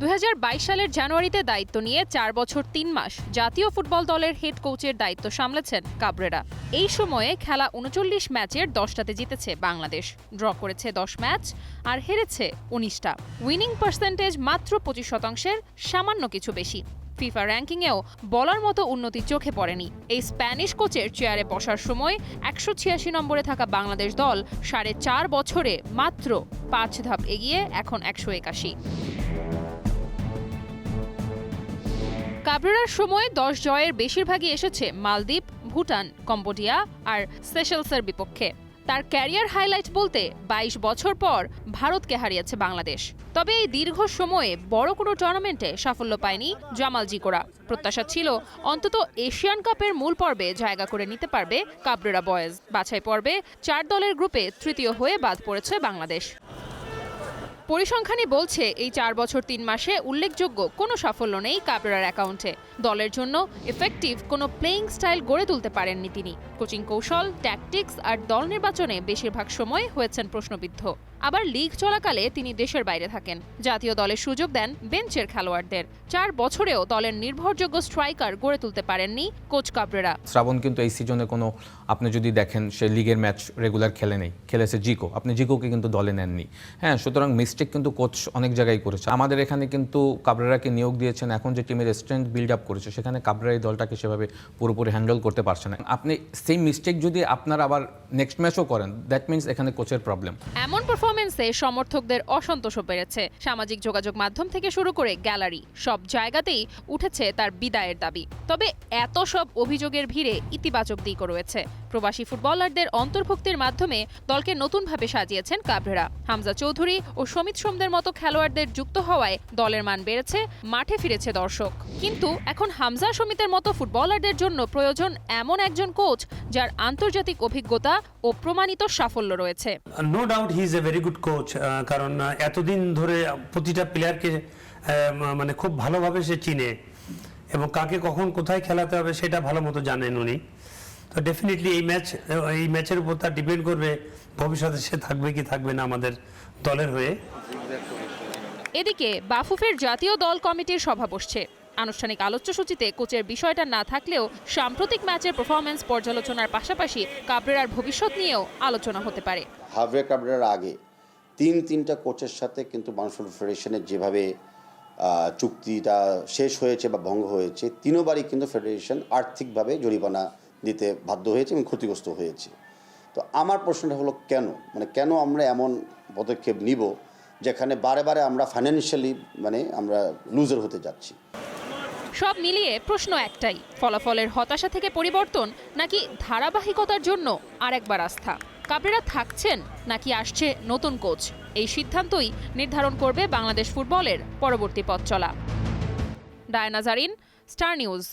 2022 সালের জানুয়ারিতে দায়িত্ব নিয়ে 4 বছর 3 মাস জাতীয় ফুটবল দলের হেড কোচের দায়িত্ব সামলেছেন কাবরেরা। এই সময়ে খেলা 39 ম্যাচের 10টাতে জিতেছে বাংলাদেশ, ড্র করেছে 10 ম্যাচ আর হেরেছে 19টা। উইনিং পার্সেন্টেজ মাত্র 25%, সামান্য কিছু বেশি। ফিফা র্যাঙ্কিংয়েও বলার মতো উন্নতি চোখে পড়েনি। এই স্প্যানিশ কোচের চেয়ারে বসার সময় 186 নম্বরে থাকা বাংলাদেশ দল 4.5 বছরে মাত্র 5 ধাপ এগিয়ে এখন 181। কাবরেরার সময় 10 জয়ের বেশিরভাগই এসেছে মালদ্বীপ, ভুটান, কম্বোডিয়া আর সেশেলসের বিপক্ষে। তার ক্যারিয়ার হাইলাইট বলতে 22 বছর পর ভারতকে হারিয়েছে বাংলাদেশ। তবে এই দীর্ঘ সময়ে বড় কোনো টুর্নামেন্টে সাফল্য পায়নি জামাল জিকোরা। প্রত্যাশা ছিল অন্তত এশিয়ান কাপের মূল পর্বে জায়গা করে নিতে পারবে কাবরেরা বয়েজ। বাছাই পর্বে 4 দলের গ্রুপে তৃতীয় হয়ে বাদ পড়েছে বাংলাদেশ। পরিসংখ্যানই বলছে এই 4 বছর 3 মাসে উল্লেখযোগ্য কোনো সাফল্য নেই কাবরেরার অ্যাকাউন্টে। দলের জন্য এফেক্টিভ কোনো প্লেয়িং স্টাইল গড়ে তুলতে পারেননি তিনি। কোচিং কৌশল, ট্যাকটিক্স আর দল নির্বাচনে বেশিরভাগ সময় হয়েছেন প্রশ্নবিদ্ধ। আবার লিগ চলাকালে তিনি দেশের বাইরে থাকেন। জাতীয় দলের সুযোগ দেন বেঞ্চের খেলোয়াড়দের। 4 বছরেও দলের নির্ভরযোগ্য স্ট্রাইকার গড়ে তুলতে পারেননি কোচ কাবরেরা। শ্রাবণ কিন্তু এই সিজনে কোনো, আপনি যদি দেখেন, সে লিগের ম্যাচ রেগুলার খেলে নেই, খেলেছে জিকো। আপনি জিকোকে কিন্তু দলে নেননি। হ্যাঁ, সুতরাং মিস্টেক কিন্তু কোচ অনেক জায়গায় করেছে। আমাদের এখানে কিন্তু কাবরেরাকে নিয়োগ দিয়েছেন, এখন যে টিমের স্ট্রেংথ বিল্ড আপ করেছে সেখানে কাবরেরা এই দলটাকে সেভাবে পুরোপুরি হ্যান্ডেল করতে পারছে না। আপনি সেই মিস্টেক যদি আপনারা আবার নেক্সট ম্যাচও করেন, দ্যাট মিনস এখানে কোচের প্রবলেম। এমন পারফরমেন্সে সমর্থকদের অসন্তোষও বেড়েছে। সামাজিক যোগাযোগ মাধ্যম থেকে শুরু করে গ্যালারি, সব জায়গাতেই উঠেছে তার বিদায়ের দাবি। তবে এত সব অভিযোগের ভিড়ে ইতিবাচক দিকও রয়েছে। প্রবাসী ফুটবলারদের অন্তর্ভুক্তির মাধ্যমে দলকে নতুনভাবে সাজিয়েছেন কাবরেরা। হামজা চৌধুরী ও সমিত সোমদের মতো খেলোয়াড়দের যুক্ত হওয়ায় দলের মান বেড়েছে, মাঠে ফিরেছে দর্শক। কিন্তু এখন হামজা সমিতের মতো ফুটবলারদের জন্য প্রয়োজন এমন একজন কোচ যার আন্তর্জাতিক অভিজ্ঞতা ও প্রমাণিত সাফল্য রয়েছে। No doubt he is a very good coach, কারণ এতদিন ধরে প্রতিটা প্লেয়ারকে মানে খুব ভালোভাবে সে চিনে এবং কাকে কখন কোথায় খেলাতে হবে সেটা ভালো মতো জানেন উনি। তো ডেফিনেটলি এই ম্যাচের উপর তার ডিপেন্ড করবে ভবিষ্যতে সে থাকবে কি থাকবে না আমাদের দলের হয়ে। এদিকে বাফুফের জাতীয় দল কমিটির সভা বসছে। আনুষ্ঠানিক আলোচ্যসূচিতে কোচের বিষয়টা না থাকলেও সাম্প্রতিক ম্যাচের পারফরম্যান্স পর্যালোচনার পাশাপাশি কাবরেরার ভবিষ্যৎ নিয়েও আলোচনা হতে পারে। হাভিয়ার কাবরেরার আগে তিনটা কোচের সাথে কিন্তু বাংলাদেশ ফুটবল ফেডারেশনের যেভাবে চুক্তিটা শেষ হয়েছে বা ভঙ্গ হয়েছে, তিনবারই কিন্তু ফেডারেশন আর্থিকভাবে জরিমানা দিতে বাধ্য হয়েছে এবং ক্ষতিগ্রস্ত হয়েছে। তো আমার প্রশ্নটা হলো কেন আমরা এমন পদক্ষেপ নিব যেখানে বারে বারে আমরা ফাইন্যান্সিয়ালি আমরা লুজার হতে যাচ্ছি। সব মিলিয়ে প্রশ্ন একটাই, ফলাফলের হতাশা থেকে পরিবর্তন নাকি ধারাবাহিকতার জন্য আরেকবার আস্থা? কাবরেরা থাকছেন নাকি আসছে নতুন কোচ? এই সিদ্ধান্তই নির্ধারণ করবে বাংলাদেশ ফুটবলের পরবর্তী পথ চলা। Diana Zarin, Star news.